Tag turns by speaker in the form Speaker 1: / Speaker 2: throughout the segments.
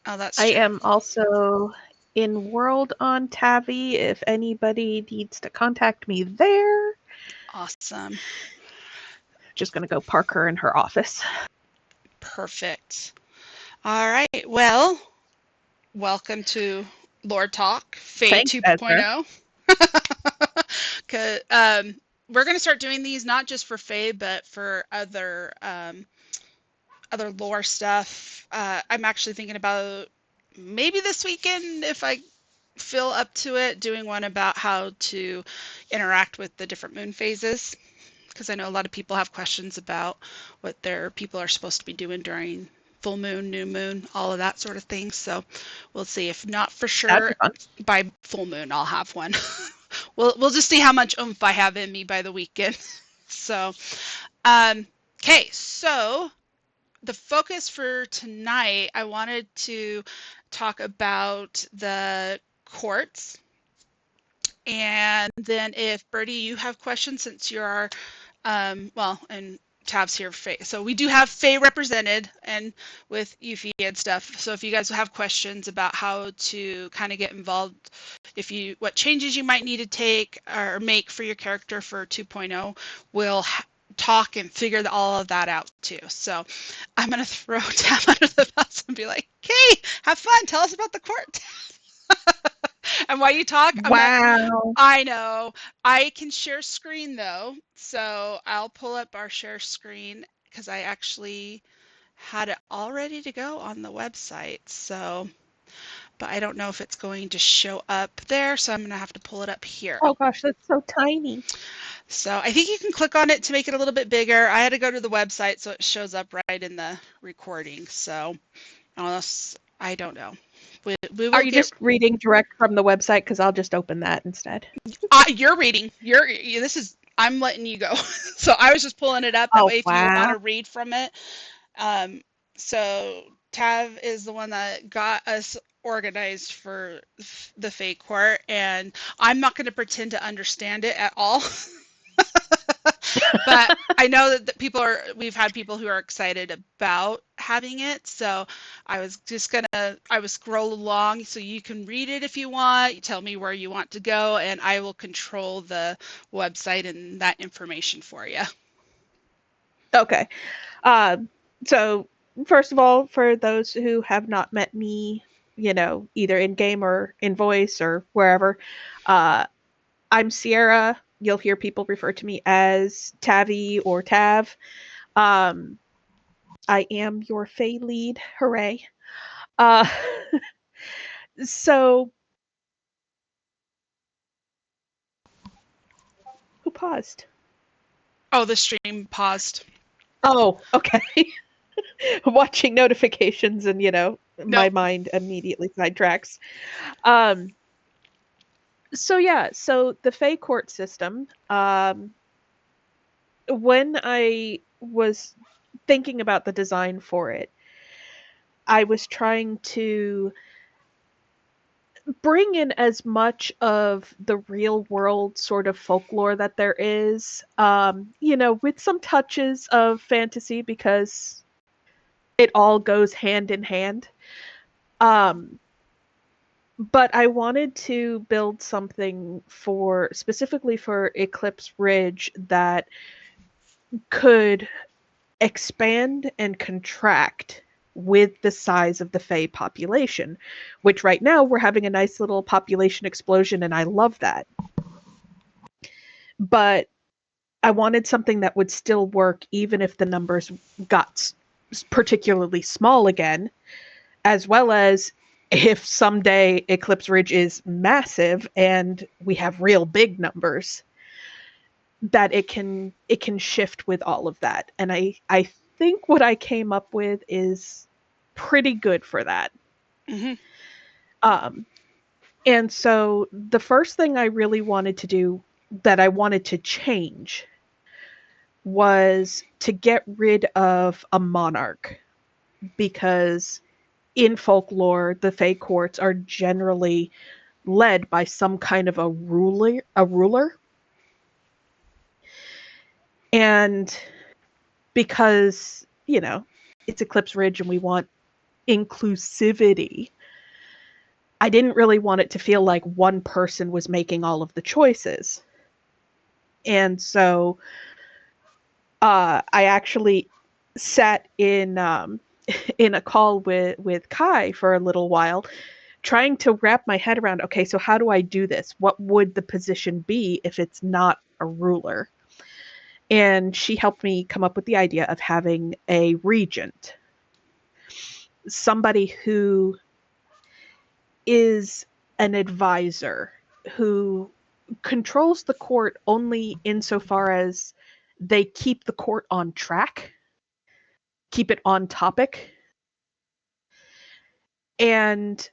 Speaker 1: Oh, that's
Speaker 2: I
Speaker 1: true.
Speaker 2: am also in World on Tavi if anybody needs to contact me there.
Speaker 1: Awesome.
Speaker 2: Just going to go park her in her office.
Speaker 1: Perfect. All right. Well, welcome to Lord Talk, Fae
Speaker 2: Thanks, Ezra.
Speaker 1: 2.0. 'Cause, we're going to start doing these not just for Fae, but for other lore stuff. I'm actually thinking about maybe this weekend, if I feel up to it, doing one about how to interact with the different moon phases. Because I know a lot of people have questions about what their people are supposed to be doing during full moon, new moon, all of that sort of thing. So we'll see. If not for
Speaker 2: That'd be
Speaker 1: sure,
Speaker 2: fun.
Speaker 1: by full moon, I'll have one. We'll just see how much oomph I have in me by the weekend. So, um, okay, so the focus for tonight, I wanted to talk about the courts. And then if Bertie, you have questions since you're our, and Tab's here, Faye. So we do have Faye represented and with Yuffie and stuff. So if you guys have questions about how to kind of get involved, what changes you might need to take or make for your character for 2.0, we'll talk and figure all of that out too. So I'm going to throw Tab under the bus and be like, okay, have fun. Tell us about the court. And while you talk, I'm not.
Speaker 2: Wow.
Speaker 1: I know. I can share screen though, so I'll pull up our share screen because I actually had it all ready to go on the website. So, but I don't know if it's going to show up there, so I'm gonna have to pull it up here.
Speaker 2: Oh gosh, that's so tiny.
Speaker 1: So I think you can click on it to make it a little bit bigger. I had to go to the website so it shows up right in the recording. So unless I don't know. We
Speaker 2: Are
Speaker 1: will
Speaker 2: you
Speaker 1: get.
Speaker 2: just reading direct from the website? Because I'll just open that instead.
Speaker 1: You're reading. This is. I'm letting you go. So I was just pulling it up. That
Speaker 2: Oh,
Speaker 1: way, if you want
Speaker 2: wow.
Speaker 1: to read from it. Um, so Tav is the one that got us organized for the Fae Court, and I'm not going to pretend to understand it at all. But I know that we've had people who are excited about having it. So I will scroll along so you can read it if you want. You tell me where you want to go, and I will control the website and that information for you.
Speaker 2: Okay. So, first of all, for those who have not met me, either in game or in voice or wherever, uh, I'm Sierra. You'll hear people refer to me as Tavi or Tav. Um, I am your Fae lead. Hooray. Uh, so, who paused?
Speaker 1: Oh, the stream paused.
Speaker 2: Oh, okay. Watching notifications and, my
Speaker 1: Nope.
Speaker 2: mind immediately sidetracks. Um, so yeah, so the Fae Court system, when I was thinking about the design for it, I was trying to bring in as much of the real world sort of folklore that there is, with some touches of fantasy because it all goes hand in hand. Um, but I wanted to build something specifically for Eclipse Ridge that could expand and contract with the size of the Fae population, which right now we're having a nice little population explosion, and I love that. But I wanted something that would still work even if the numbers got particularly small again, as well as if someday Eclipse Ridge is massive and we have real big numbers, that it can shift with all of that. And I think what I came up with is pretty good for that.
Speaker 1: Hmm.
Speaker 2: Um, and so the first thing I really wanted to do, that I wanted to change, was to get rid of a monarch, because in folklore the Fae courts are generally led by some kind of a ruler. And because, it's Eclipse Ridge and we want inclusivity, I didn't really want it to feel like one person was making all of the choices. And so I actually sat in in a call with Kai for a little while, trying to wrap my head around, okay, so how do I do this? What would the position be if it's not a ruler? And she helped me come up with the idea of having a regent, somebody who is an advisor, who controls the court only insofar as they keep the court on track, keep it on topic. And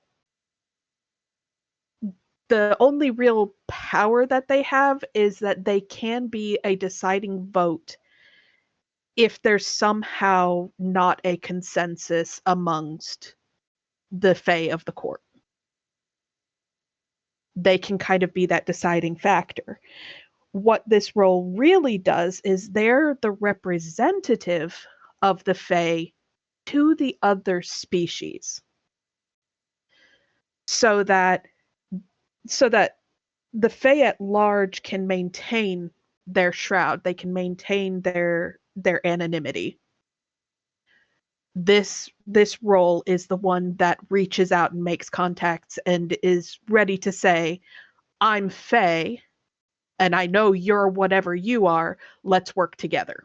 Speaker 2: the only real power that they have is that they can be a deciding vote if there's somehow not a consensus amongst the Fae of the court. They can kind of be that deciding factor. What this role really does is they're the representative of the Fae to the other species. So that the Fae at large can maintain their shroud, they can maintain their anonymity. This role is the one that reaches out and makes contacts and is ready to say, I'm Fae, and I know you're whatever you are, let's work together.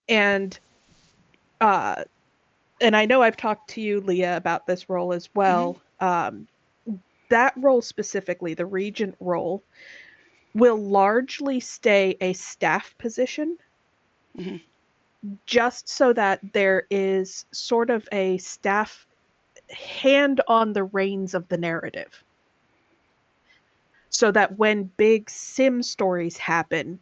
Speaker 2: And I know I've talked to you, Leah, about this role as well. Mm-hmm. That role specifically, the regent role, will largely stay a staff position, mm-hmm. just so that there is sort of a staff hand on the reins of the narrative. So that when big sim stories happen,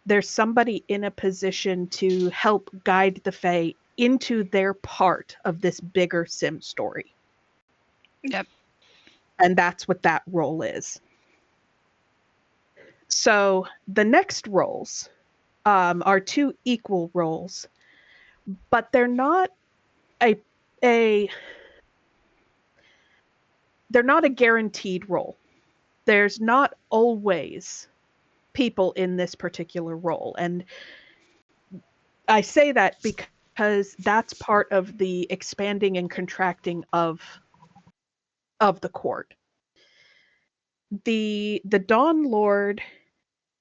Speaker 2: there's somebody in a position to help guide the Fae into their part of this bigger sim story.
Speaker 1: Yep.
Speaker 2: And that's what that role is. So the next roles are two equal roles, but they're not they're not a guaranteed role. There's not always people in this particular role. And I say that because that's part of the expanding and contracting of the court. The Dawn Lord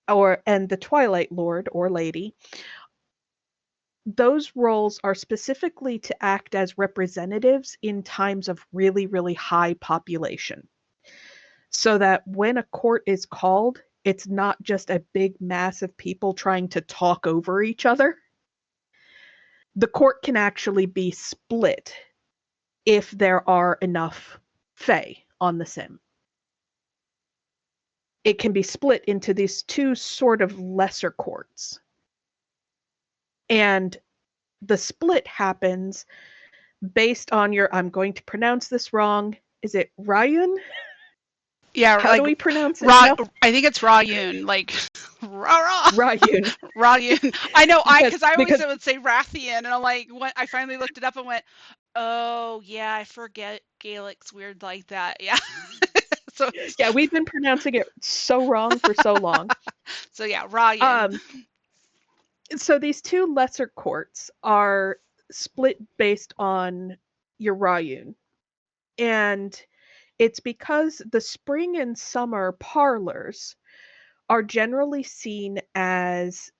Speaker 2: and the Twilight Lord or Lady, those roles are specifically to act as representatives in times of really, really high population. So that when a court is called, it's not just a big mass of people trying to talk over each other. The court can actually be split if there are enough Fae on the sim. It can be split into these two sort of lesser courts. And the split happens based on your, I'm going to pronounce this wrong, is it Ryun?
Speaker 1: Yeah,
Speaker 2: how do we pronounce it?
Speaker 1: No? I think it's Ryun, like
Speaker 2: Ryun.
Speaker 1: Ryun. I know, because I always would say Rathian, and I'm like, what? I finally looked it up and went, oh yeah, I forget Gaelic's weird like that. Yeah.
Speaker 2: So yeah, we've been pronouncing it so wrong for so long.
Speaker 1: So yeah, Ryun.
Speaker 2: So these two lesser courts are split based on your Ryun. And it's because the spring and summer parlors are generally seen as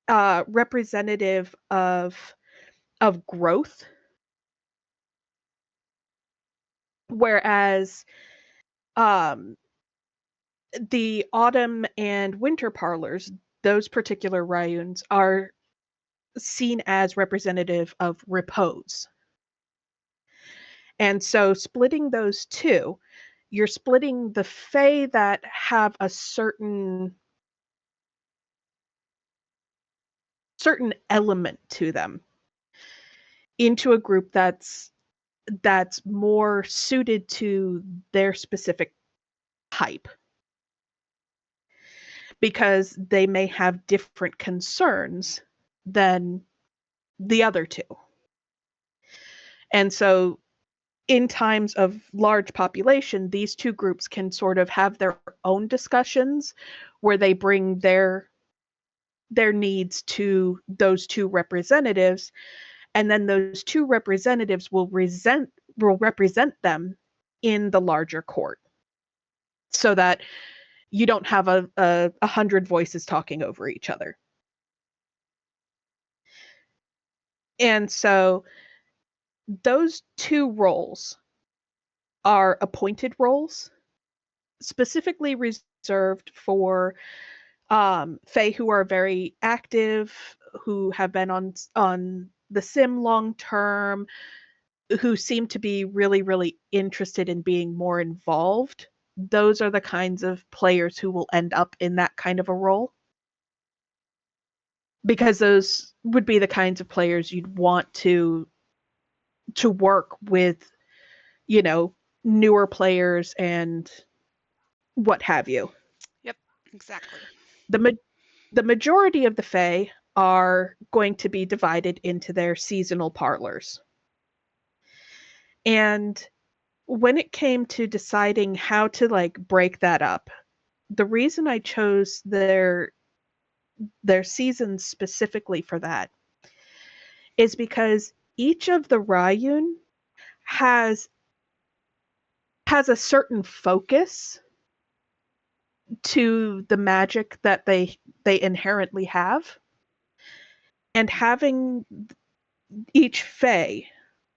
Speaker 2: representative of growth, whereas the autumn and winter parlors, those particular Ryuns, are seen as representative of repose. And so splitting those two, you're splitting the Fae that have a certain element to them into a group that's more suited to their specific type, because they may have different concerns than the other two. And so in times of large population, these two groups can sort of have their own discussions where they bring their needs to those two representatives, and then those two representatives will represent them in the larger court, so that you don't have a 100 voices talking over each other. And so those two roles are appointed roles, specifically reserved for Fae who are very active, who have been on the sim long term, who seem to be really, really interested in being more involved. Those are the kinds of players who will end up in that kind of a role. Because those would be the kinds of players you'd want to work with, you know, newer players and what have you.
Speaker 1: Yep, exactly.
Speaker 2: The majority of the Fae are going to be divided into their seasonal parlors. And when it came to deciding how to like break that up, the reason I chose their seasons specifically for that is because each of the Ryun has a certain focus to the magic that they inherently have, and having each Fae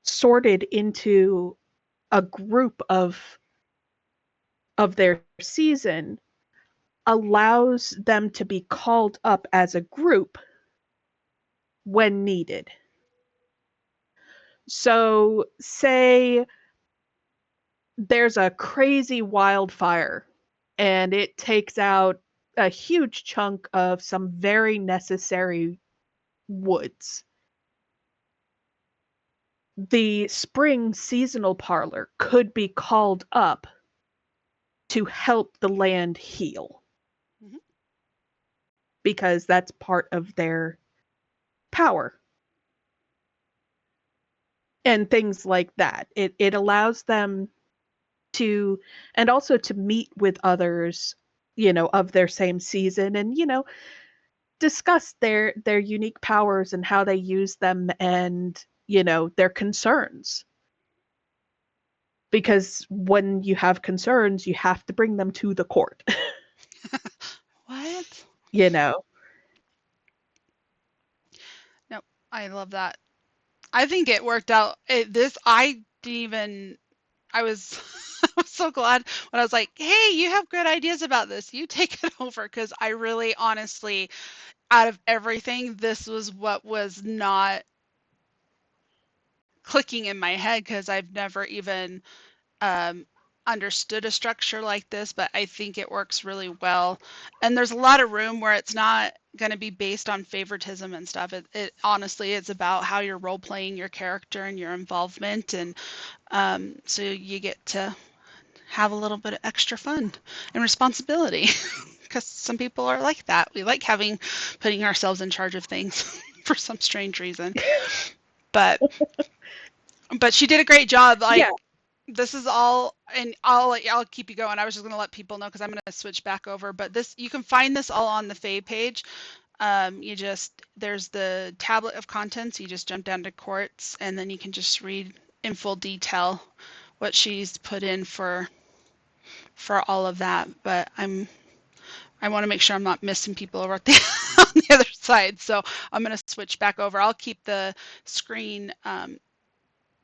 Speaker 2: sorted into a group of their season allows them to be called up as a group when needed. So say there's a crazy wildfire and it takes out a huge chunk of some very necessary woods. The spring seasonal parlor could be called up to help the land heal.
Speaker 1: Mm-hmm.
Speaker 2: Because that's part of their power. And things like that. It allows them to, and also to meet with others, you know, of their same season, and, you know, discuss their unique powers and how they use them, and, you know, their concerns. Because when you have concerns, you have to bring them to the court.
Speaker 1: What?
Speaker 2: You know.
Speaker 1: No, I love that. I think it worked out. I didn't even. I was, I was so glad when I was like, "Hey, you have good ideas about this. You take it over," because I really, honestly, out of everything, this was what was not clicking in my head because I've never even um, understood a structure like this, but I think it works really well. And there's a lot of room where it's not going to be based on favoritism and stuff. It honestly, it's about how you're role playing your character and your involvement, and so you get to have a little bit of extra fun and responsibility. Because some people are like that. We like putting ourselves in charge of things for some strange reason. But she did a great job.
Speaker 2: Yeah.
Speaker 1: Like, this is all, and I'll keep you going. I was just gonna let people know because I'm gonna switch back over. But this, you can find this all on the Fae page. There's the tablet of contents. You just jump down to courts, and then you can just read in full detail what she's put in for all of that. But I want to make sure I'm not missing people over at the on the other side. So I'm gonna switch back over. I'll keep the screen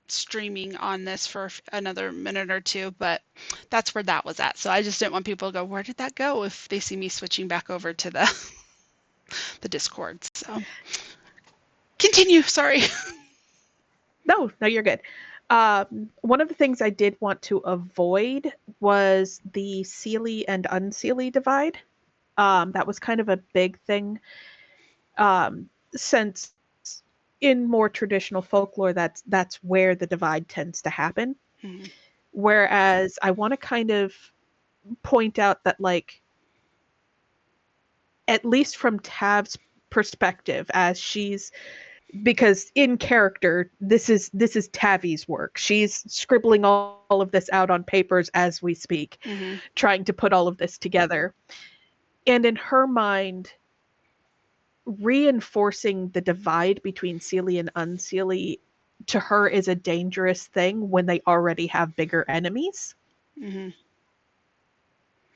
Speaker 1: streaming on this for another minute or two, but that's where that was at. So I just didn't want people to go, where did that go, if they see me switching back over to the Discord. So continue. Sorry.
Speaker 2: No, you're good. One of the things I did want to avoid was the Seelie and Unseelie divide. That was kind of a big thing, since in more traditional folklore, that's where the divide tends to happen.
Speaker 1: Mm-hmm.
Speaker 2: Whereas I want to kind of point out that, like, at least from Tav's perspective, as she's because in character, this is Tavi's work. She's scribbling all of this out on papers as we speak,
Speaker 1: Mm-hmm.
Speaker 2: trying to put all of this together. And in her mind, reinforcing the divide between Seelie and Unseelie to her is a dangerous thing when they already have bigger enemies.
Speaker 1: Mm-hmm.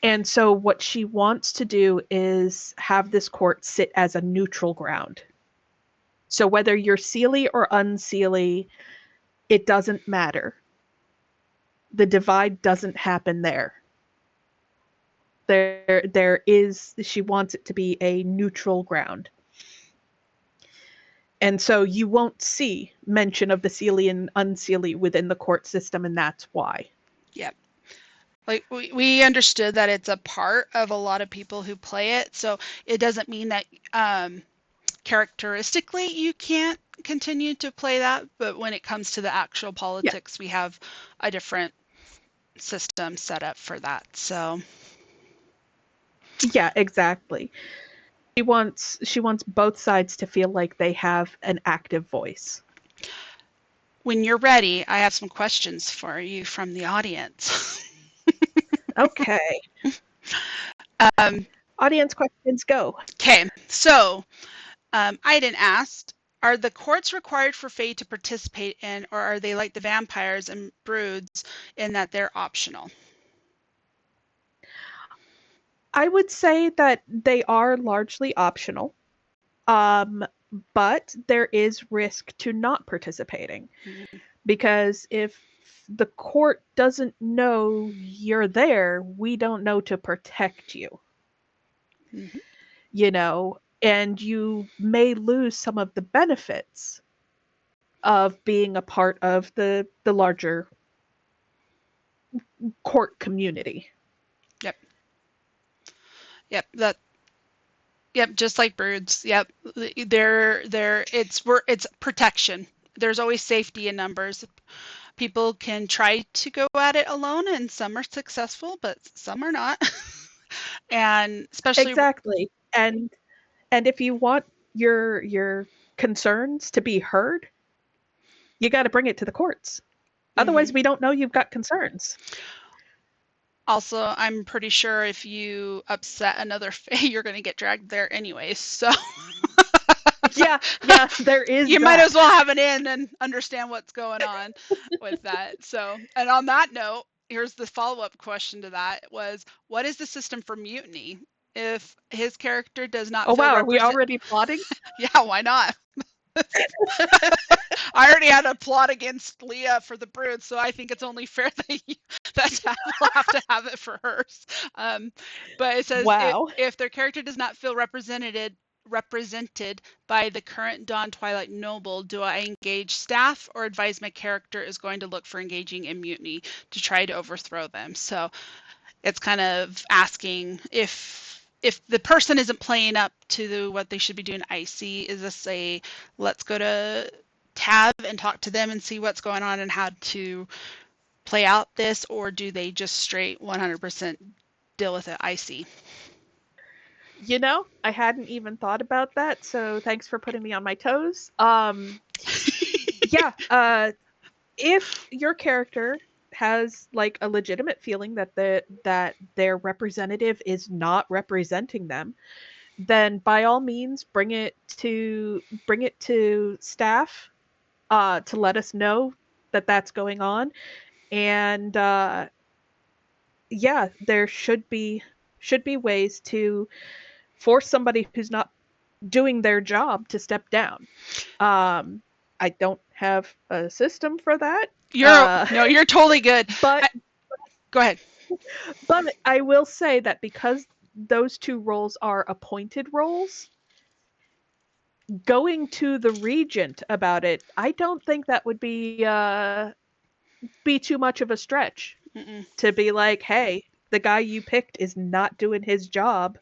Speaker 2: And so what she wants to do is have this court sit as a neutral ground. So whether you're Seelie or Unseelie, it doesn't matter. The divide doesn't happen there. There is, she wants it to be a neutral ground. And so you won't see mention of the Seelie and Unseelie within the court system, and that's why.
Speaker 1: Yep. Like we understood that it's a part of a lot of people who play it, so it doesn't mean that characteristically you can't continue to play that, but when it comes to the actual politics,
Speaker 2: Yeah.
Speaker 1: we have a different system set up for that. So
Speaker 2: Yeah, exactly. She wants both sides to feel like they have an active voice.
Speaker 1: when you're ready, I have some questions for you from the audience.
Speaker 2: Okay.
Speaker 1: um,
Speaker 2: Audience questions go.
Speaker 1: okay, so Aiden asked, are the courts required for Fae to participate in, or are they like the vampires and broods in that they're optional?
Speaker 2: I would say that they are largely optional. Um, but there is risk to not participating,
Speaker 1: Mm-hmm.
Speaker 2: because if the court doesn't know you're there, we don't know to protect you,
Speaker 1: Mm-hmm.
Speaker 2: and you may lose some of the benefits of being a part of the larger court community.
Speaker 1: Yep. Yep. Yep. Just like broods. Yep. It's protection. There's always safety in numbers. People can try to go at it alone, and some are successful, but some are not. And especially,
Speaker 2: Exactly. And if you want your concerns to be heard, you got to bring it to the courts.
Speaker 1: mm-hmm.
Speaker 2: Otherwise, we don't know you've got concerns.
Speaker 1: Also, I'm pretty sure if you upset another Fae, you're going to get dragged there anyways. So
Speaker 2: Yeah, there is
Speaker 1: you might
Speaker 2: that.
Speaker 1: as well have an in and understand what's going on with that. So, and on that note, here's the follow-up question to that was, what is the system for mutiny? If his character does not
Speaker 2: Oh
Speaker 1: feel
Speaker 2: wow, are we
Speaker 1: represent,
Speaker 2: already plotting?
Speaker 1: yeah, why not? I already had a plot against Leah for the brood, so I think it's only fair that we'll have to have it for hers. But it says
Speaker 2: Wow.
Speaker 1: if their character does not feel represented by the current Dawn Twilight Noble, do I engage staff or advise my character is going to look for engaging in mutiny to try to overthrow them? So it's kind of asking if the person isn't playing up to what they should be doing icy, is this a let's go to tab and talk to them and see what's going on and how to play out this, or do they just straight 100% deal with it icy?
Speaker 2: I hadn't even thought about that, so thanks for putting me on my toes. Yeah, if your character has like a legitimate feeling that their representative is not representing them, then by all means bring it to staff, to let us know that that's going on. And yeah, there should be ways to force somebody who's not doing their job to step down. Um, I don't have a system for that,
Speaker 1: You're totally good.
Speaker 2: but
Speaker 1: Go ahead.
Speaker 2: but I will say that because those two roles are appointed roles, going to the regent about it, I don't think that would be too much of a stretch
Speaker 1: Mm-mm.
Speaker 2: to be like, hey, the guy you picked is not doing his job.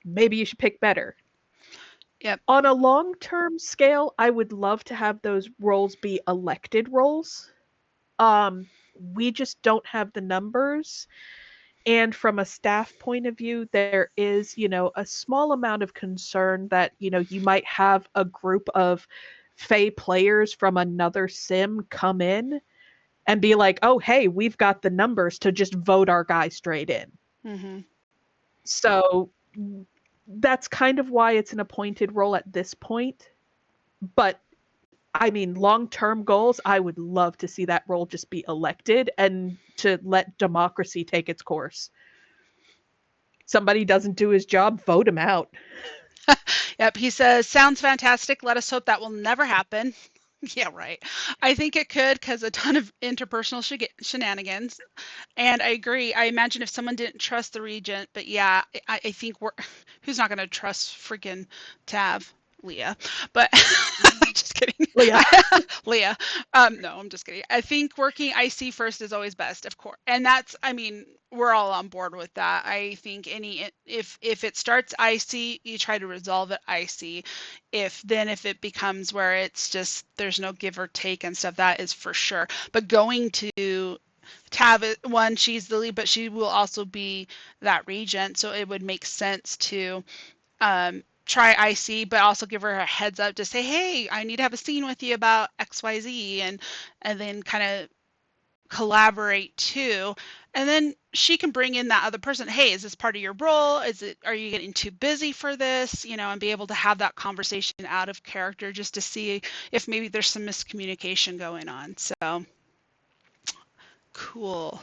Speaker 2: Maybe you should pick better.
Speaker 1: Yep.
Speaker 2: On a long-term scale, I would love to have those roles be elected roles. We just don't have the numbers, And from a staff point of view, there is, a small amount of concern that, you might have a group of Fae players from another sim come in and be like, oh, hey, we've got the numbers to just vote our guy straight in.
Speaker 1: Mm-hmm.
Speaker 2: So that's kind of why it's an appointed role at this point. But I mean, long-term goals, I would love to see that role just be elected and to let democracy take its course. Somebody doesn't do his job, vote him out.
Speaker 1: Yep, he says, sounds fantastic. Let us hope that will never happen. Yeah, right. I think it could because a ton of interpersonal shenanigans. And I agree. I imagine if someone didn't trust the regent, but yeah, I think who's not going to trust freaking Tav? Leah. But just kidding.
Speaker 2: Leah.
Speaker 1: Leah. No, I'm just kidding. I think working IC first is always best, of course. And that's, I mean, we're all on board with that. I think if it starts IC, you try to resolve it IC. If it becomes where it's just there's no give or take and stuff, that is for sure. But going to Tav, one, she's the lead, but she will also be that regent, so it would make sense to try IC, but also give her a heads up to say, hey, I need to have a scene with you about XYZ, and then kind of collaborate too. And then she can bring in that other person. Hey, is this part of your role? Are you getting too busy for this? And be able to have that conversation out of character just to see if maybe there's some miscommunication going on. So cool.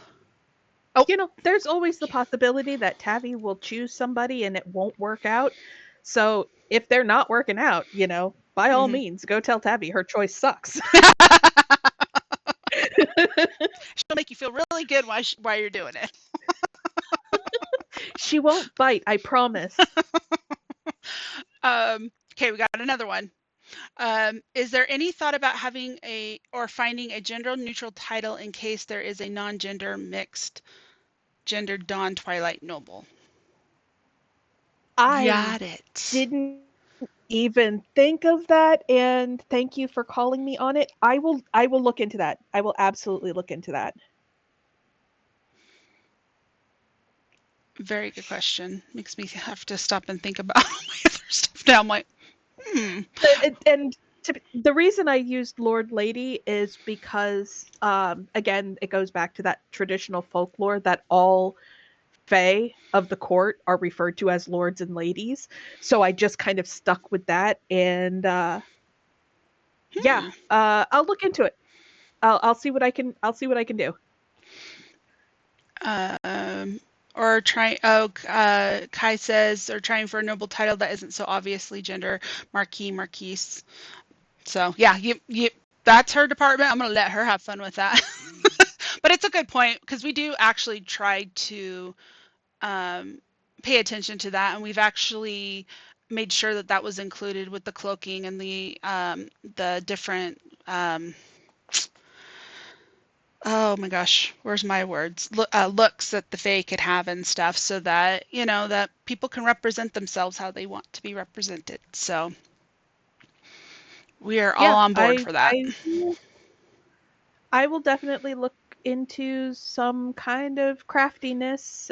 Speaker 1: Oh,
Speaker 2: There's always the possibility that Tavi will choose somebody and it won't work out. So if they're not working out, by all means, go tell Tavi her choice sucks.
Speaker 1: She'll make you feel really good while you're doing it.
Speaker 2: She won't bite, I promise.
Speaker 1: Okay, we got another one. Is there any thought about having finding a gender neutral title in case there is a non-gender mixed gender Dawn Twilight Noble?
Speaker 2: I
Speaker 1: Got it.
Speaker 2: didn't even think of that, and thank you for calling me on it. I will look into that. I will absolutely look into that.
Speaker 1: Very good question. Makes me have to stop and think about my other stuff now. I'm like,
Speaker 2: And the reason I used Lord Lady is because, again, it goes back to that traditional folklore that all Fae of the court are referred to as lords and ladies. So I just kind of stuck with that, and I'll look into it. I'll see what I can. I'll see what I can do.
Speaker 1: Or try. Kai says, or trying for a noble title that isn't so obviously gender, Marquise. So yeah, you. That's her department. I'm gonna let her have fun with that. But it's a good point because we do actually try to pay attention to that, and we've actually made sure that was included with the cloaking and the different oh my gosh, where's my words? Looks that the Fae could have and stuff, so that that people can represent themselves how they want to be represented. So we are all on board for that.
Speaker 2: I will definitely look into some kind of craftiness.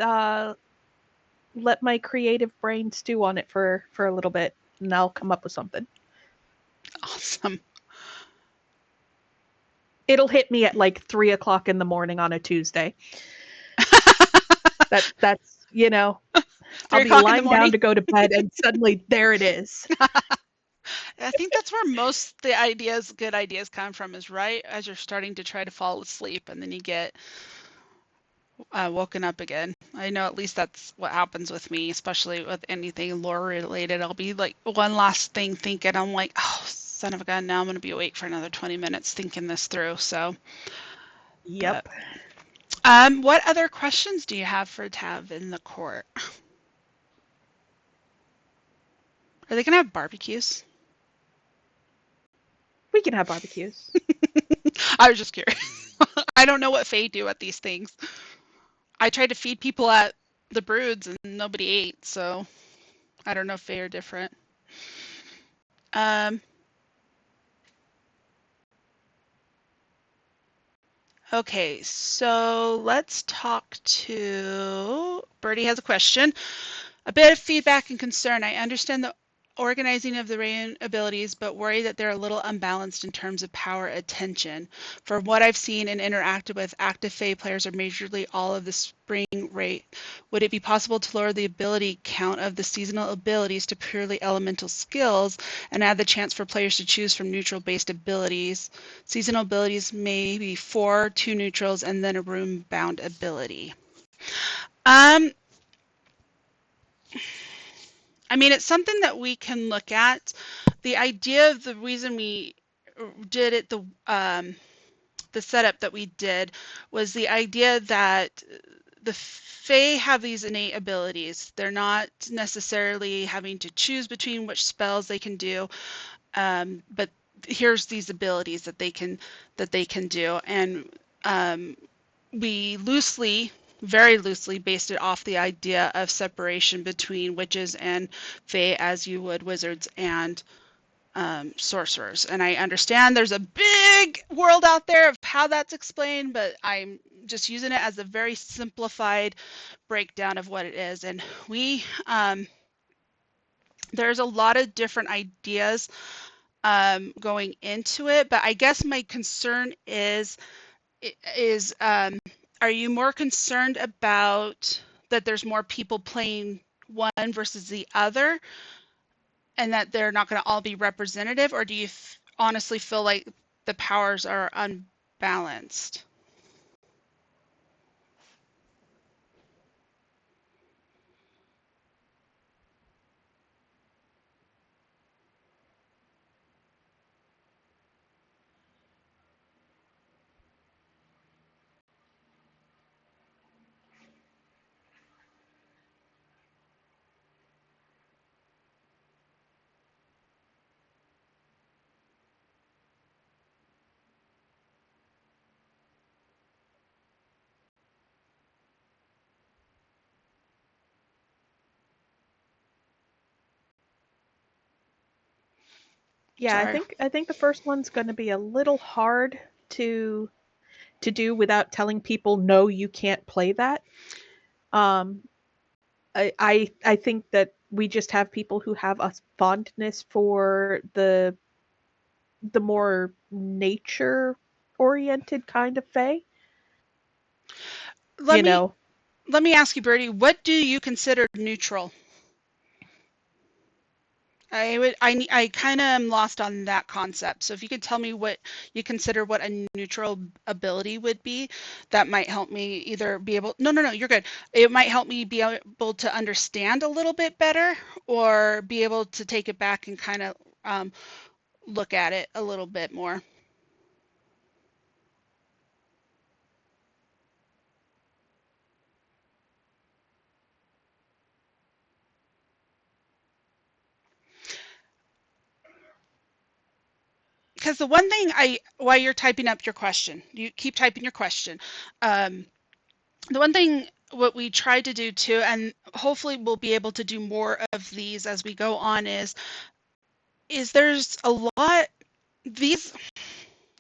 Speaker 2: Let my creative brain stew on it for a little bit, and I'll come up with something.
Speaker 1: Awesome.
Speaker 2: It'll hit me at like 3:00 in the morning on a Tuesday. That's I'll be lying down to go to bed, and suddenly there it is.
Speaker 1: I think that's where most the good ideas come from, is right as you're starting to try to fall asleep, and then you get woken up again. I know at least that's what happens with me, especially with anything lore related. I'll be like one last thing thinking. I'm like, oh, son of a gun, now I'm going to be awake for another 20 minutes thinking this through. So,
Speaker 2: yep.
Speaker 1: But, what other questions do you have for Tav in the court? Are they going to have barbecues?
Speaker 2: We can have barbecues.
Speaker 1: I was just curious. I don't know what Fae do at these things. I tried to feed people at the broods and nobody ate, so I don't know if Fae are different. Okay, so let's talk to Birdie has a question. A bit of feedback and concern. I understand the organizing of the rain abilities, but worry that they're a little unbalanced in terms of power attention. From what I've seen and interacted with, active Fae players are majorly all of the spring rate. Would it be possible to lower the ability count of the seasonal abilities to purely elemental skills and add the chance for players to choose from neutral-based abilities? Seasonal abilities may be 4, 2 neutrals, and then a room-bound ability. I mean, it's something that we can look at. The idea of the reason we did it, the setup that we did, was the idea that the Fae have these innate abilities. They're not necessarily having to choose between which spells they can do, but here's these abilities that they can do, and we very loosely based it off the idea of separation between witches and fae as you would wizards and sorcerers. And I understand there's a big world out there of how that's explained, but I'm just using it as a very simplified breakdown of what it is. And there's a lot of different ideas going into it, but I guess my concern is are you more concerned about that there's more people playing one versus the other and that they're not going to all be representative, or do you honestly feel like the powers are unbalanced?
Speaker 2: Yeah,
Speaker 1: Sorry.
Speaker 2: I think the first one's going to be a little hard to do without telling people no, you can't play that. Um, I think that we just have people who have a fondness for the more nature oriented kind of fae.
Speaker 1: Let
Speaker 2: You
Speaker 1: me
Speaker 2: know,
Speaker 1: let me ask you, Birdie, what do you consider neutral? I kind of am lost on that concept. So if you could tell me what you consider what a neutral ability would be, that might help me either be able, no, you're good. It might help me be able to understand a little bit better or be able to take it back and kind of look at it a little bit more. Because the one thing while you're typing up your question, you keep typing your question. Um, the one thing what we tried to do too, and hopefully we'll be able to do more of these as we go on, is there's a lot these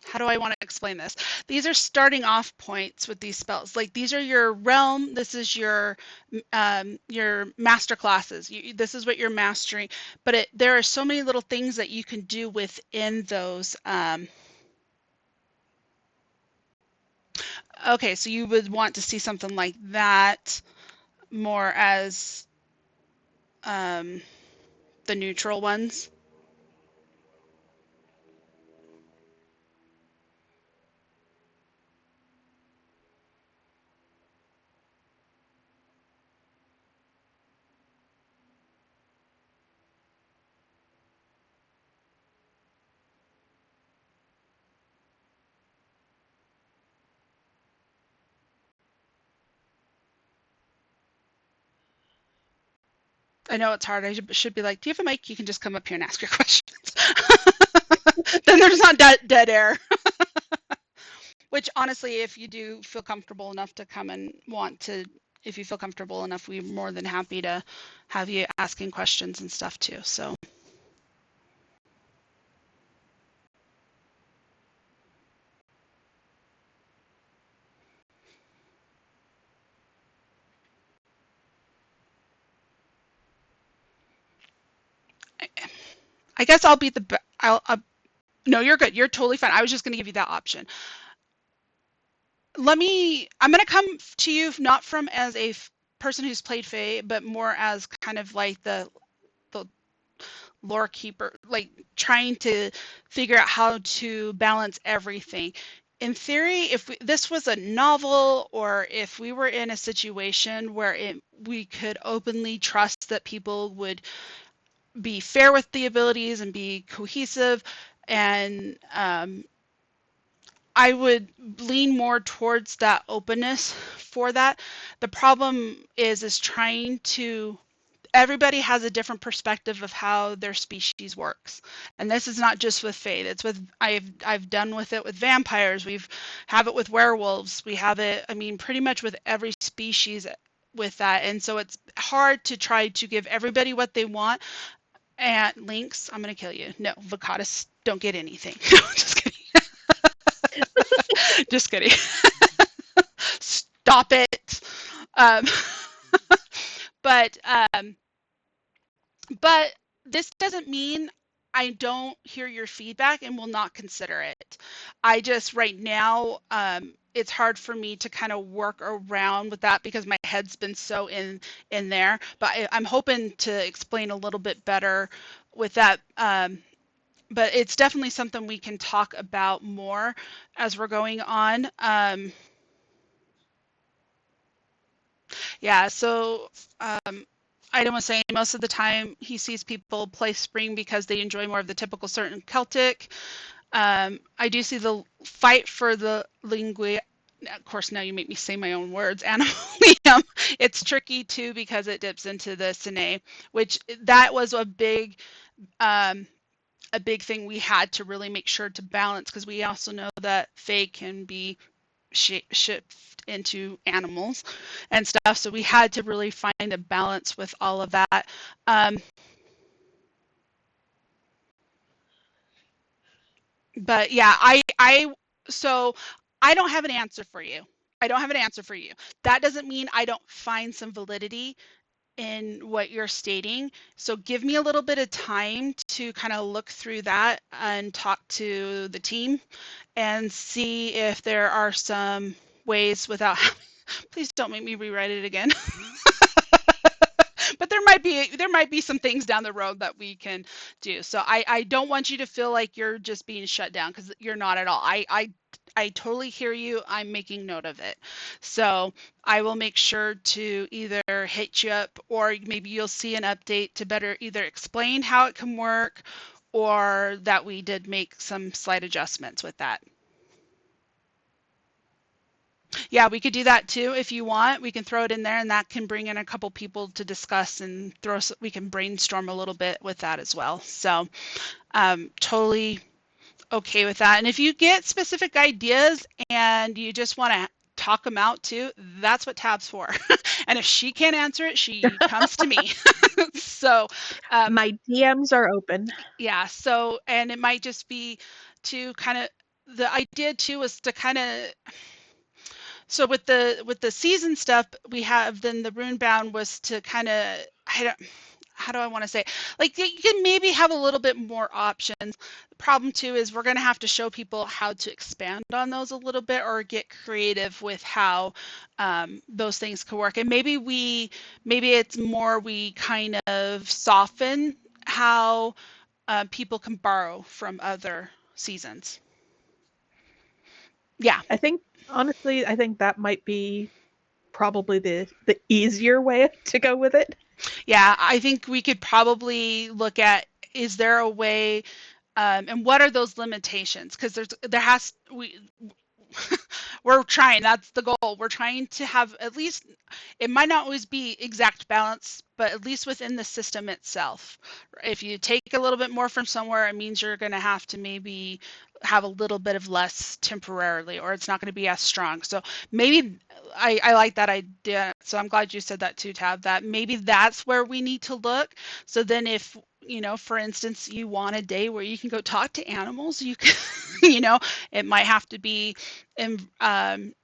Speaker 1: how do I want to explain this? These are starting off points with these spells. Like these are your realm. This is your master classes. This is what you're mastering. But there are so many little things that you can do within those. Okay, so you would want to see something like that more as um, the neutral ones. I know it's hard. I should be like, do you have a mic? You can just come up here and ask your questions. Then there's not dead air. Which honestly, if you do feel comfortable enough to come and want to, if you feel comfortable enough, we're more than happy to have you asking questions and stuff too. So I guess I'll be the. No, you're good. You're totally fine. I was just going to give you that option. I'm going to come to you not from as a person who's played Fae, but more as kind of like the lore keeper, like trying to figure out how to balance everything. In theory, if this was a novel, or if we were in a situation where we could openly trust that people would be fair with the abilities and be cohesive, and I would lean more towards that openness for that. The problem is trying to, everybody has a different perspective of how their species works, and this is not just with Fae. It's with I've done with it with vampires. We've have it with werewolves. We have it. I mean, pretty much with every species with that, and so it's hard to try to give everybody what they want. And lynx, I'm gonna kill you. No, Vacatus don't get anything. No, just kidding. Just kidding. Stop it. Um, but but this doesn't mean I don't hear your feedback and will not consider it. I just right now, it's hard for me to kind of work around with that because my head's been so in there. But I'm hoping to explain a little bit better with that. But it's definitely something we can talk about more as we're going on. Yeah, so I don't want to say most of the time he sees people play Spring because they enjoy more of the typical certain Celtic. I do see the fight for the lingua. Of course, now you make me say my own words. Animalium. It's tricky too because it dips into the Sine, which that was a big thing we had to really make sure to balance, because we also know that Fae can be shift into animals and stuff, so we had to really find a balance with all of that. But yeah, so I don't have an answer for you. I don't have an answer for you. That doesn't mean I don't find some validity in what you're stating. So give me a little bit of time to kind of look through that and talk to the team and see if there are some ways without please don't make me rewrite it again. But there might be some things down the road that we can do. So I don't want you to feel like you're just being shut down, because you're not at all. I totally hear you. I'm making note of it. So I will make sure to either hit you up, or maybe you'll see an update to better either explain how it can work, or that we did make some slight adjustments with that. Yeah, we could do that too if you want. We can throw it in there, and that can bring in a couple people to discuss and we can brainstorm a little bit with that as well. So totally okay with that. And if you get specific ideas and you just want to talk them out too, that's what Tab's for. And if she can't answer it, she comes to me. So
Speaker 2: my DMs are open.
Speaker 1: yeah, so, and it might just be to kind of, the idea too was to kind of, so with the season stuff we have, then the Runebound was to kind of, how do I want to say, like you can maybe have a little bit more options. The problem too is we're going to have to show people how to expand on those a little bit, or get creative with how those things could work. And maybe it's more we kind of soften how people can borrow from other seasons. Yeah.
Speaker 2: Honestly, I think that might be probably the easier way to go with it.
Speaker 1: Yeah, I think we could probably look at, is there a way, and what are those limitations? Because we're trying, that's the goal. We're trying to have at least, it might not always be exact balance, but at least within the system itself. If you take a little bit more from somewhere, it means you're going to have to maybe have a little bit of less temporarily, or it's not going to be as strong. So maybe I like that idea. So I'm glad you said that too, Tab, that maybe that's where we need to look. So then if, for instance, you want a day where you can go talk to animals, you can, it might have to be in, and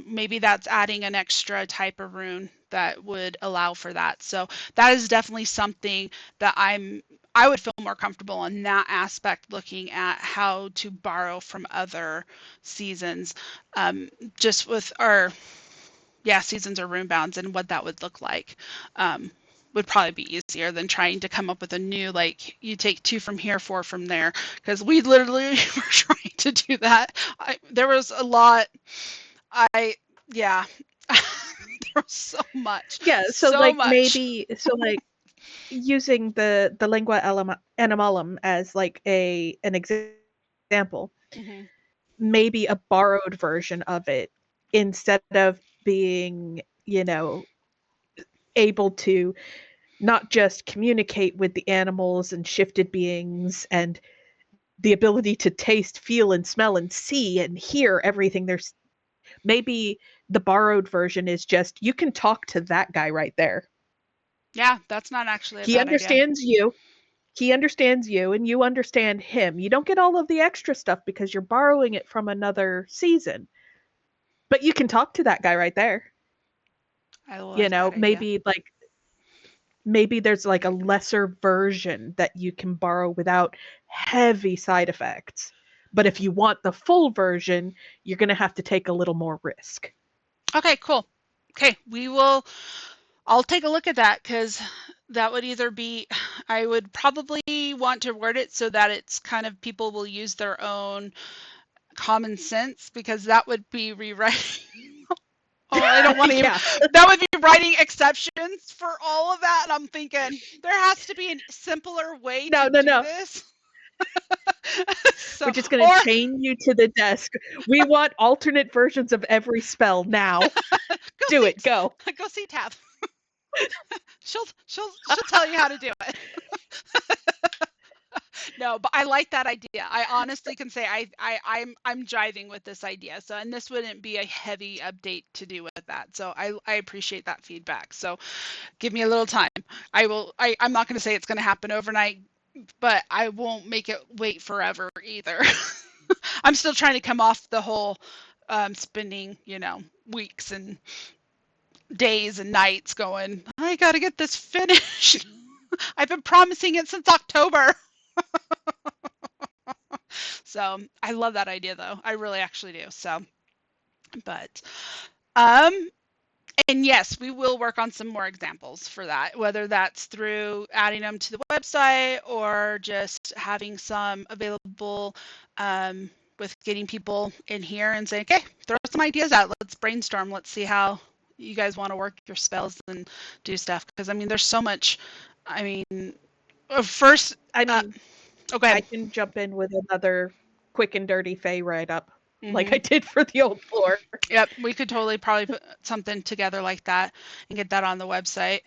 Speaker 1: maybe that's adding an extra type of rune that would allow for that. So that is definitely something that I would feel more comfortable in that aspect, looking at how to borrow from other seasons, just with our seasons or rune bounds, and what that would look like. Would probably be easier than trying to come up with a new, like, you take 2 from here, 4 from there, because we literally were trying to do that. There was a lot. Yeah, there was so much,
Speaker 2: Yeah, so
Speaker 1: so
Speaker 2: like
Speaker 1: much.
Speaker 2: maybe using the lingua animalum as like an example,
Speaker 1: Hmm.
Speaker 2: maybe a borrowed version of it, instead of being, able to not just communicate with the animals and shifted beings and the ability to taste, feel, and smell and see and hear everything. There's maybe the borrowed version is just you can talk to that guy right there.
Speaker 1: Yeah, that's not actually a
Speaker 2: He
Speaker 1: bad idea.
Speaker 2: understands you. He understands you and you understand him. You don't get all of the extra stuff because you're borrowing it from another season. But you can talk to that guy right there.
Speaker 1: I like that idea.
Speaker 2: Maybe there's like a lesser version that you can borrow without heavy side effects. But if you want the full version, you're going to have to take a little more risk.
Speaker 1: Okay, cool. Okay, I'll take a look at that, because that would either be, I would probably want to word it so that it's kind of, people will use their own common sense, because that would be rewriting. Oh, I don't want to even,
Speaker 2: Yeah.
Speaker 1: that would be writing exceptions for all of that. And I'm thinking there has to be a simpler way to
Speaker 2: No, no,
Speaker 1: do
Speaker 2: no.
Speaker 1: this.
Speaker 2: We're
Speaker 1: So,
Speaker 2: just going
Speaker 1: or
Speaker 2: to chain you to the desk. We want alternate versions of every spell now.
Speaker 1: go
Speaker 2: Do
Speaker 1: see,
Speaker 2: it. Go.
Speaker 1: go see Tab. She'll tell you how to do it. No, but I like that idea. I honestly can say I'm jiving with this idea. So, and this wouldn't be a heavy update to do with that. So I appreciate that feedback. So give me a little time. I'm not going to say it's going to happen overnight, but I won't make it wait forever either. I'm still trying to come off the whole spending, weeks and days and nights going, I got to get this finished. I've been promising it since October. So I love that idea, though. I really actually do. So, but, um, and yes, we will work on some more examples for that, whether that's through adding them to the website or just having some available, with getting people in here and saying, okay, throw some ideas out. Let's brainstorm. Let's see how you guys want to work your spells and do stuff. Because, I mean, there's so much. I mean, first,
Speaker 2: I mean,
Speaker 1: oh, go
Speaker 2: I
Speaker 1: ahead.
Speaker 2: can jump in with another quick and dirty Fae write up like
Speaker 1: Hmm.
Speaker 2: I did for the old floor.
Speaker 1: Yep, we could totally probably put something together like that and get that on the website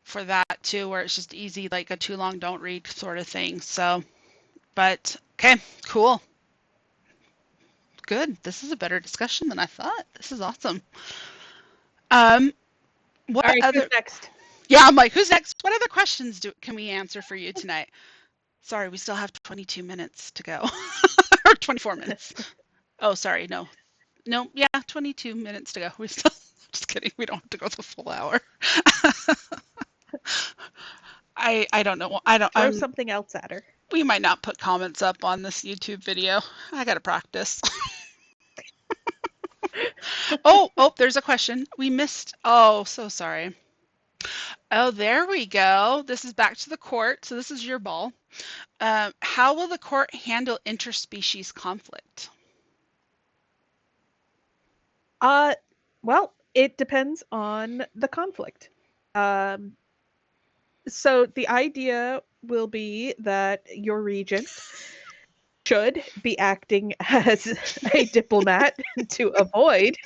Speaker 1: for that too, where it's just easy, like a too long don't read sort of thing. So, but okay, cool. Good. This is a better discussion than I thought. This is awesome. Um, what
Speaker 2: All right, who's
Speaker 1: other,
Speaker 2: next?
Speaker 1: yeah, I'm like, who's next? What other questions can we answer for you tonight? Sorry, we still have 22 minutes to go. Or 24 minutes. Oh, sorry, no. No, yeah, 22 minutes to go. We still, just kidding. We don't have to go the full hour. I don't know.
Speaker 2: Throw something else at her.
Speaker 1: We might not put comments up on this YouTube video. I gotta practice. Oh, there's a question. We missed. Oh, so sorry. Oh, there we go. This is back to the court. So this is your ball. How will the court handle interspecies conflict?
Speaker 2: Well, it depends on the conflict. Um, so the idea will be that your regent should be acting as a diplomat to avoid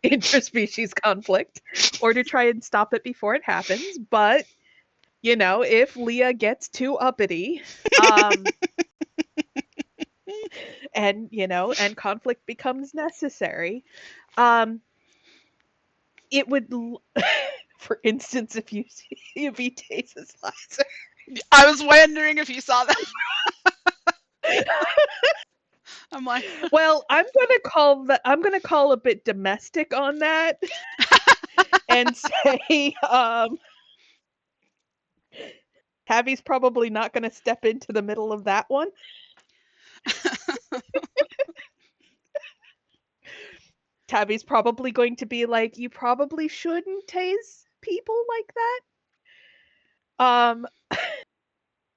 Speaker 2: interspecies conflict or to try and stop it before it happens. But, if Leah gets too uppity, and conflict becomes necessary, um, it would, for instance, if he tastes his slicer.
Speaker 1: I was wondering if you saw that. I'm like,
Speaker 2: Well, I'm gonna call a bit domestic on that, and say, Tabby's probably not going to step into the middle of that one. Tabby's probably going to be like, you probably shouldn't tase people like that.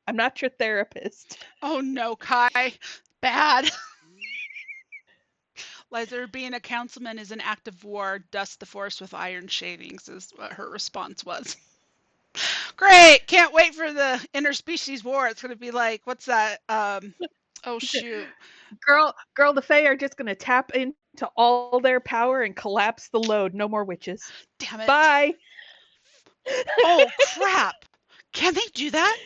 Speaker 2: I'm not your therapist.
Speaker 1: Oh no, Kai. Bad. Liza, being a councilman is an act of war. Dust the forest with iron shavings, is what her response was. Great. Can't wait for the interspecies war. It's going to be like, what's that? Oh, shoot.
Speaker 2: Girl, the Fae are just going to tap into all their power and collapse the load. No more witches.
Speaker 1: Damn it.
Speaker 2: Bye.
Speaker 1: Oh, crap. Can they do that?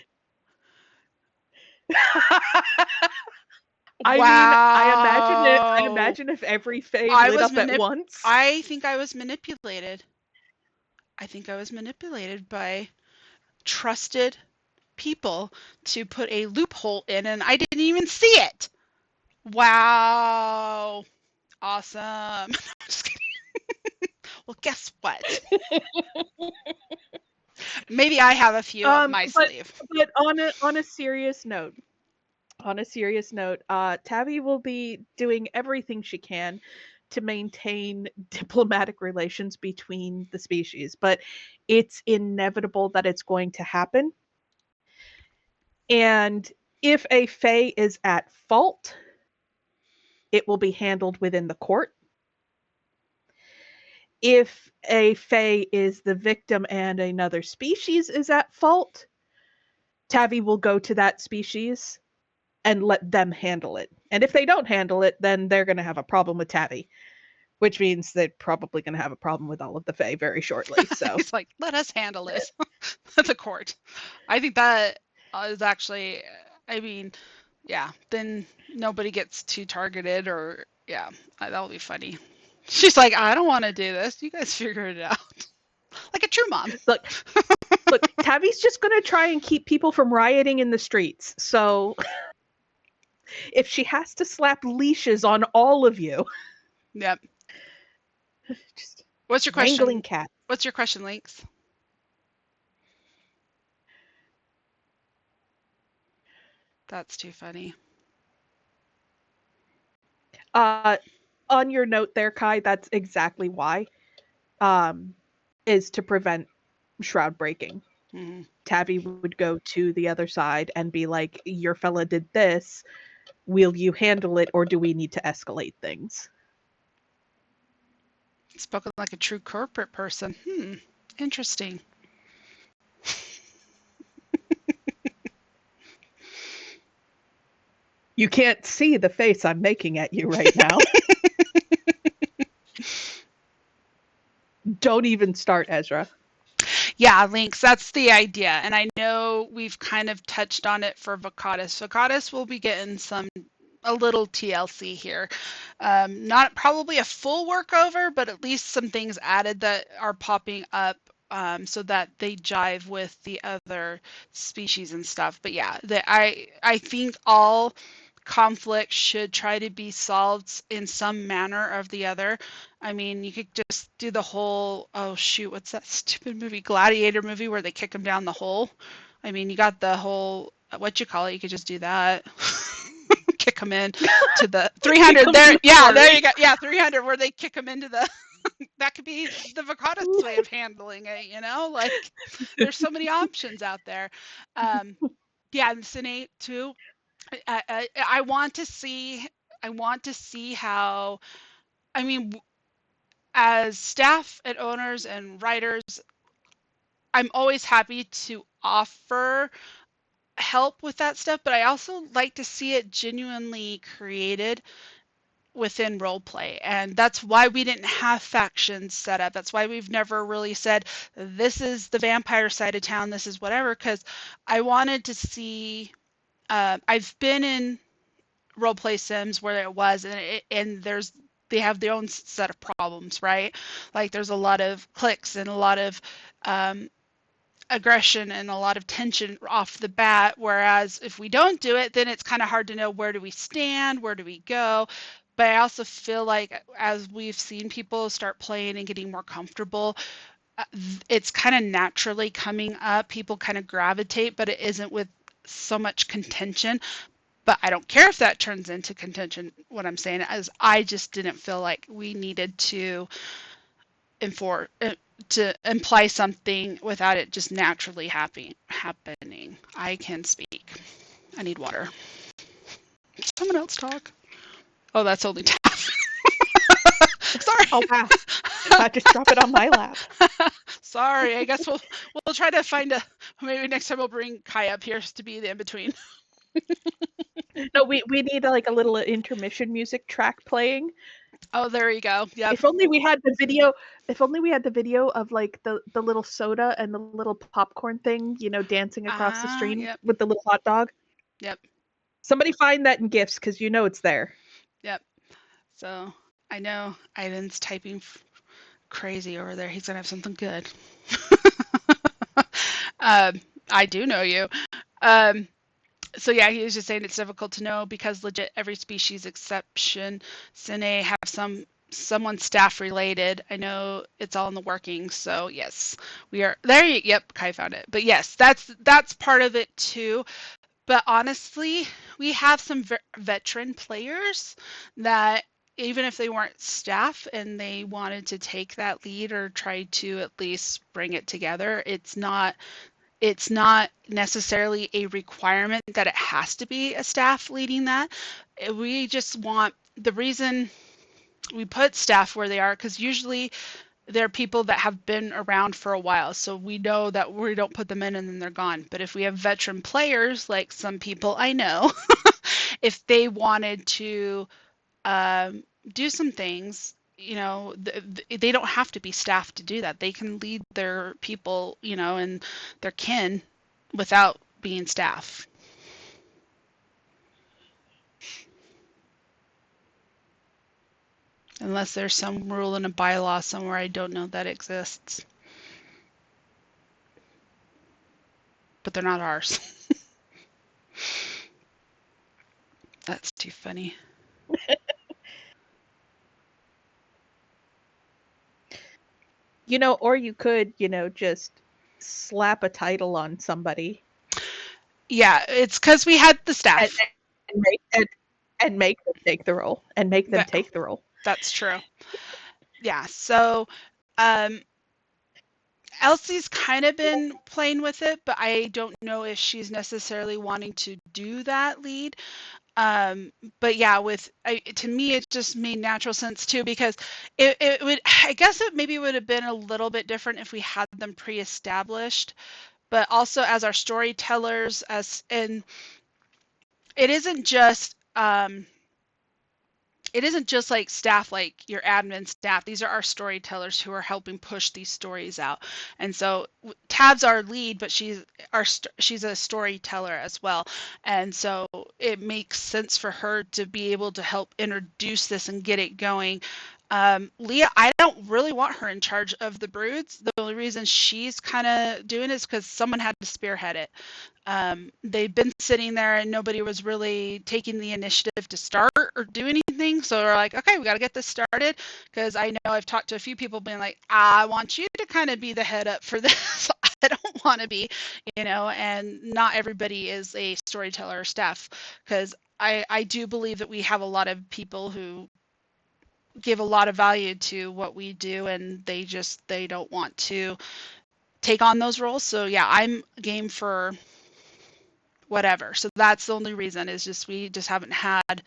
Speaker 2: I
Speaker 1: wow.
Speaker 2: mean, I imagine if every Fae lit up at once.
Speaker 1: I think I was manipulated. I think I was manipulated by trusted people to put a loophole in, and I didn't even see it. Wow. Awesome. Just kidding. Well, guess what? Maybe I have a few up my sleeve.
Speaker 2: But on a serious note, Tabby will be doing everything she can to maintain diplomatic relations between the species, but it's inevitable that it's going to happen. And if a Fae is at fault, it will be handled within the court. If a Fae is the victim and another species is at fault, Tabby will go to that species and let them handle it. And if they don't handle it, then they're going to have a problem with Tabby, which means they're probably going to have a problem with all of the Fae very shortly. So
Speaker 1: He's like, let us handle this at the court. I think that is actually, I mean, yeah, then nobody gets too targeted, or yeah, that'll be funny. She's like, I don't want to do this. You guys figure it out. Like a true mom.
Speaker 2: Look, Tabby's just going to try and keep people from rioting in the streets. So if she has to slap leashes on all of you.
Speaker 1: Yep.
Speaker 2: Just
Speaker 1: what's your question?
Speaker 2: Wrangling cat.
Speaker 1: What's your question, Links? That's too funny.
Speaker 2: On your note there, Kai, that's exactly why. Is to prevent shroud breaking.
Speaker 1: Mm-hmm.
Speaker 2: Tabby would go to the other side and be like, your fella did this. Will you handle it, or do we need to escalate things?
Speaker 1: Spoken like a true corporate person. Interesting.
Speaker 2: You can't see the face I'm making at you right now. Don't even start, Ezra.
Speaker 1: Yeah, Links, that's the idea. And I know we've kind of touched on it for Vacatus. Vacatus will be getting a little TLC here. Not probably a full workover, but at least some things added that are popping up so that they jive with the other species and stuff. But yeah, I think all conflict should try to be solved in some manner of the other. I mean, you could just do the whole, oh shoot, what's that stupid movie, Gladiator movie, where they kick him down the hole? I mean, you got the whole, what you call it, you could just do that. Kick him in to the 300 there. Yeah, there you go. Yeah, 300 where they kick him into the, that could be the Vacatus way of handling it, you know? Like, there's so many options out there. Yeah, and Senate too. I want to see how, I mean, as staff and owners and writers, I'm always happy to offer help with that stuff, but I also like to see it genuinely created within roleplay. And that's why we didn't have factions set up. That's why we've never really said, this is the vampire side of town, this is whatever, because I wanted to see, I've been in roleplay sims where it was, and they have their own set of problems, right? Like there's a lot of clicks and a lot of aggression and a lot of tension off the bat, whereas if we don't do it, then it's kind of hard to know where do we stand, where do we go. But I also feel like as we've seen people start playing and getting more comfortable, it's kind of naturally coming up. People kind of gravitate, but it isn't with so much contention. But I don't care if that turns into contention. What I'm saying is, I just didn't feel like we needed to to imply something without it just naturally happening. I can speak. I need water. Someone else talk. Oh, that's only Taff. Sorry.
Speaker 2: Oh wow! Just drop it on my lap.
Speaker 1: Sorry. I guess we'll try to find maybe next time we'll bring Kai up here to be the in between.
Speaker 2: No, we need like a little intermission music track playing.
Speaker 1: Oh, there you go. Yep.
Speaker 2: If only we had the video. If only we had the video of like the little soda and the little popcorn thing, dancing across the stream
Speaker 1: Yep.
Speaker 2: with the little hot dog.
Speaker 1: Yep.
Speaker 2: Somebody find that in GIFs because it's there.
Speaker 1: Yep. So I know Ivan's typing crazy over there. He's gonna have something good. I do know you. So yeah, he was just saying it's difficult to know because legit every species exception Sine have someone staff related. I know it's all in the workings. So yes, we are there. Yep, Kai found it. But yes, that's part of it too. But honestly, we have some veteran players that even if they weren't staff and they wanted to take that lead or try to at least bring it together, it's not necessarily a requirement that it has to be a staff leading that. We just want the reason we put staff where they are because usually they're people that have been around for a while, so we know that we don't put them in and then they're gone. But if we have veteran players, like some people I know, if they wanted to do some things, they don't have to be staff to do that. They can lead their people, and their kin without being staff. Unless there's some rule in a bylaw somewhere I don't know that exists. But they're not ours. That's too funny.
Speaker 2: Or you could, just slap a title on somebody.
Speaker 1: Yeah, it's because we had the staff.
Speaker 2: And make them take the role. And make them take the role.
Speaker 1: That's true. Yeah, so Elsie's kind of been playing with it, but I don't know if she's necessarily wanting to do that lead. But yeah, to me, it just made natural sense too, because it would, I guess it maybe would have been a little bit different if we had them pre-established, but also as our storytellers, and it isn't just like staff, like your admin staff. These are our storytellers who are helping push these stories out. And so Tab's our lead, but she's a storyteller as well. And so it makes sense for her to be able to help introduce this and get it going. Leah, I don't really want her in charge of the broods. The only reason she's kind of doing it is because someone had to spearhead it. They've been sitting there and nobody was really taking the initiative to start or do anything. So we're like, okay, we got to get this started, because I know I've talked to a few people being like, I want you to kind of be the head up for this. I don't want to be, and not everybody is a storyteller or staff, because I do believe that we have a lot of people who give a lot of value to what we do, and they don't want to take on those roles. So yeah, I'm game for whatever. So that's the only reason, is just we just haven't had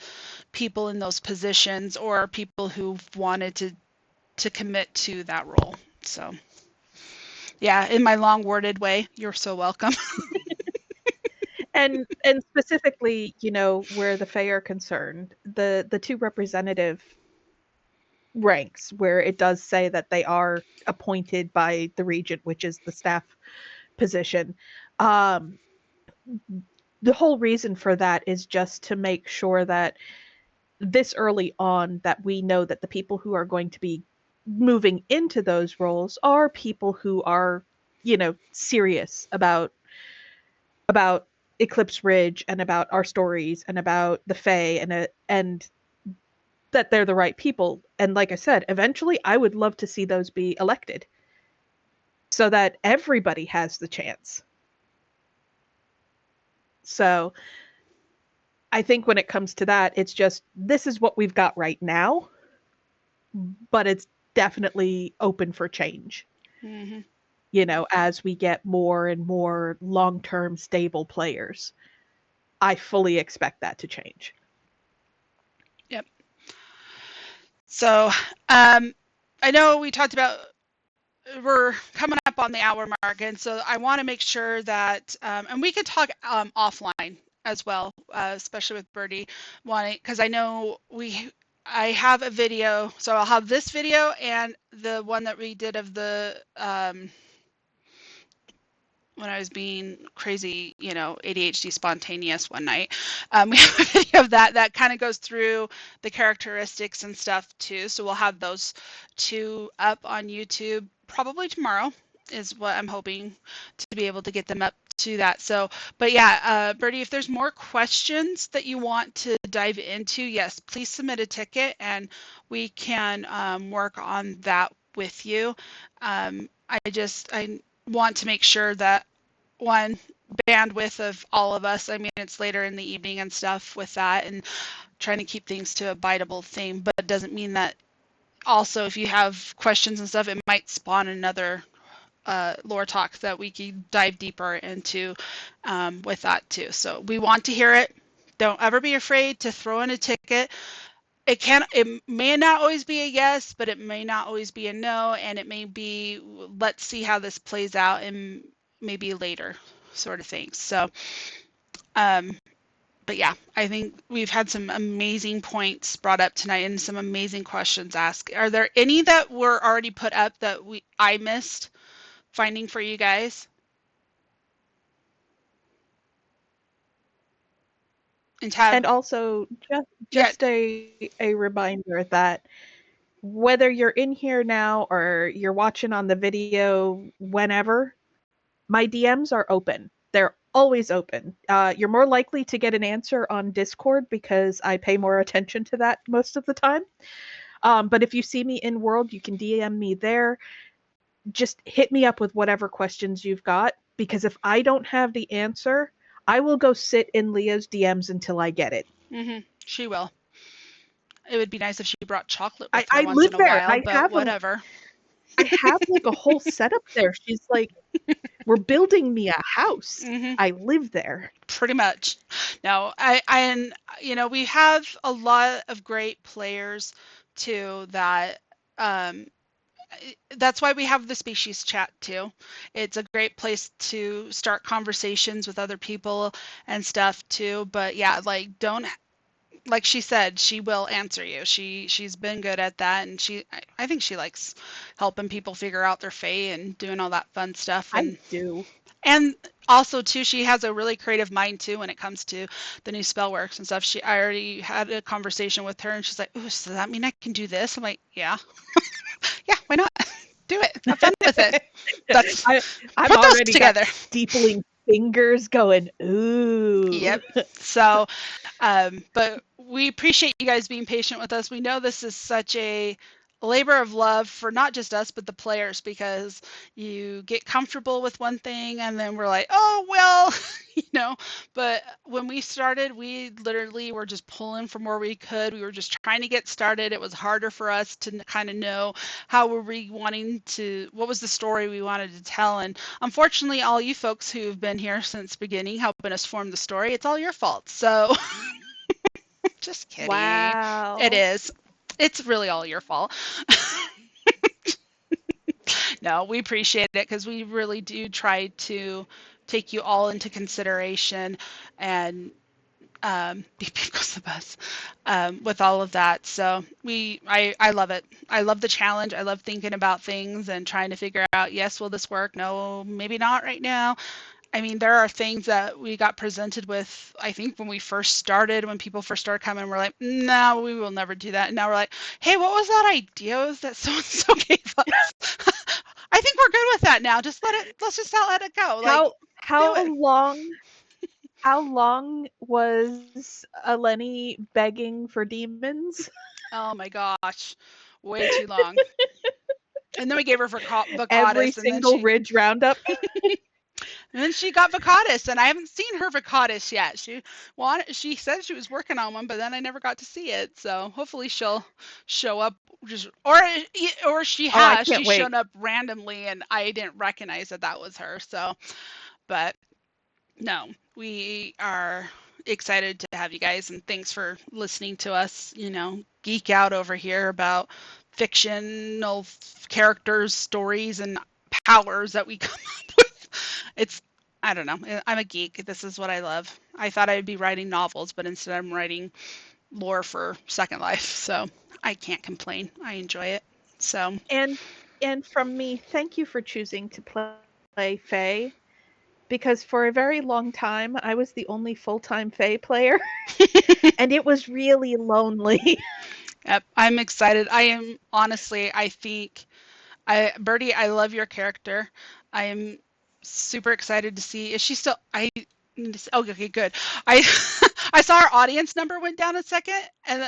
Speaker 1: people in those positions or people who've wanted to commit to that role. So yeah, in my long worded way, you're so welcome.
Speaker 2: And specifically, where the Fae are concerned, the two representative ranks where it does say that they are appointed by the regent, which is the staff position. The whole reason for that is just to make sure that this early on that we know that the people who are going to be moving into those roles are people who are, serious about Eclipse Ridge and about our stories and about the Fae, and that they're the right people. And like I said, eventually I would love to see those be elected. so that everybody has the chance. So I think when it comes to that, it's just this is what we've got right now, but it's definitely open for change.
Speaker 1: Mm-hmm.
Speaker 2: As we get more and more long-term stable players. I fully expect that to change.
Speaker 1: Yep. So, I know we talked about we're coming up on the hour mark, and so I want to make sure that, and we could talk offline as well, especially with Birdie wanting, because I know I have a video, so I'll have this video and the one that we did of the when I was being crazy, ADHD spontaneous one night. We have a video of that kind of goes through the characteristics and stuff too. So we'll have those two up on YouTube probably tomorrow is what I'm hoping to be able to get them up to that. So, but yeah, Birdie, if there's more questions that you want to dive into, yes, please submit a ticket and we can work on that with you. I want to make sure that one bandwidth of all of us. I mean, it's later in the evening and stuff with that, and trying to keep things to a biteable theme. But it doesn't mean that also if you have questions and stuff, it might spawn another lore talk that we can dive deeper into with that too. So we want to hear it. Don't ever be afraid to throw in a ticket. It may not always be a yes, but it may not always be a no, and it may be let's see how this plays out and maybe later sort of thing. So but yeah, I think we've had some amazing points brought up tonight and some amazing questions asked. Are there any that were already put up that I missed finding for you guys?
Speaker 2: And also
Speaker 1: Yeah.
Speaker 2: just a reminder that whether you're in here now or you're watching on the video whenever, my DMs are open. They're always open. You're more likely to get an answer on Discord because I pay more attention to that most of the time. But if you see me in world, you can DM me there. Just hit me up with whatever questions you've got, because if I don't have the answer, I will go sit in Leah's DMs until I get it.
Speaker 1: She will. It would be nice if she brought chocolate with her
Speaker 2: I
Speaker 1: once
Speaker 2: live
Speaker 1: in a
Speaker 2: there.
Speaker 1: while, but whatever.
Speaker 2: I have like a whole setup there. She's like, we're building me a house.
Speaker 1: Mm-hmm.
Speaker 2: I live there.
Speaker 1: Pretty much. No, and we have a lot of great players too that that's why we have the species chat too. It's a great place to start conversations with other people and stuff too. But yeah, don't, like she said, she will answer you. She's been good at that, and I think she likes helping people figure out their fae and doing all that fun stuff.
Speaker 2: I do.
Speaker 1: And also too, she has a really creative mind too when it comes to the new spell works and stuff. I already had a conversation with her, and she's like, "Ooh, so does that mean I can do this?" I'm like, "Yeah, yeah, why not? Do it. Have fun with it." That's
Speaker 2: I'm
Speaker 1: put those
Speaker 2: already got
Speaker 1: together.
Speaker 2: steepling fingers going, ooh.
Speaker 1: Yep. So, but we appreciate you guys being patient with us. We know this is such a labor of love for not just us, but the players, because you get comfortable with one thing and then we're like, oh, well, but when we started, we literally were just pulling from where we could. We were just trying to get started. It was harder for us to kind of know what was the story we wanted to tell. And unfortunately, all you folks who've been here since beginning, helping us form the story, it's all your fault. So just kidding.
Speaker 2: Wow.
Speaker 1: It is. It's really all your fault. No, we appreciate it because we really do try to take you all into consideration and beep beep goes the bus with all of that. So I love it. I love the challenge. I love thinking about things and trying to figure out, yes, will this work? No, maybe not right now. I mean, there are things that we got presented with, I think when people first started coming, we're like, no, we will never do that. And now we're like, hey, what was that idea that so-and-so gave us? I think we're good with that now. Let's just not let it go.
Speaker 2: How long was Eleni begging for demons?
Speaker 1: Oh my gosh, way too long. And then we gave her
Speaker 2: Every
Speaker 1: Vacatus,
Speaker 2: single Ridge Roundup.
Speaker 1: and then she got Vacatus, and I haven't seen her Vacatus yet. She said she was working on one, but then I never got to see it. So hopefully she'll show up, or she
Speaker 2: Oh, I
Speaker 1: has.
Speaker 2: can't
Speaker 1: She's
Speaker 2: wait.
Speaker 1: shown up randomly, and I didn't recognize that was her. So, but no, we are excited to have you guys, and thanks for listening to us, geek out over here about fictional characters, stories, and powers that we come up with. I don't know. I'm a geek. This is what I love. I thought I'd be writing novels, but instead I'm writing lore for Second Life. So I can't complain. I enjoy it. So
Speaker 2: And from me, thank you for choosing to play Fae, because for a very long time I was the only full-time Fae player, and it was really lonely.
Speaker 1: yep, I'm excited. I am honestly, I think Birdie, I love your character. I am super excited to see. Is she still? Oh, okay, good. I I saw our audience number went down a second,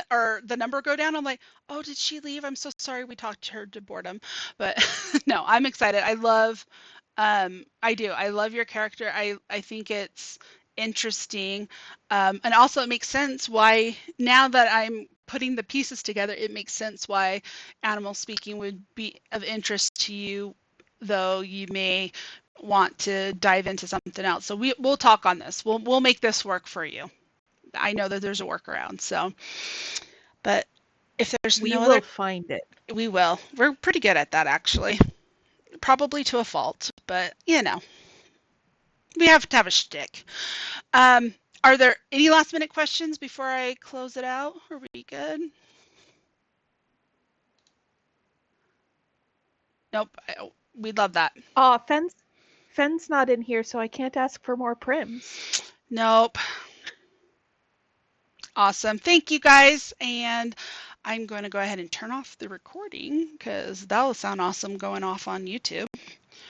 Speaker 1: or the number go down. I'm like, oh, did she leave? I'm so sorry. We talked her to boredom, but no, I'm excited. I do. I love your character. I think it's interesting, and also it makes sense why, now that I'm putting the pieces together, it makes sense why animal speaking would be of interest to you, though you may want to dive into something else. So we'll talk on this. We'll make this work for you. I know that there's a workaround. So, but if there's
Speaker 2: We
Speaker 1: no other,
Speaker 2: will find it.
Speaker 1: we will. We're pretty good at that, actually. Probably to a fault, but we have to have a shtick. Um, are there any last minute questions before I close it out? Are we good? Nope. We'd love that.
Speaker 2: Aw, Fen's not in here, so I can't ask for more prims.
Speaker 1: Nope. Awesome. Thank you guys. And I'm going to go ahead and turn off the recording because that will sound awesome going off on YouTube.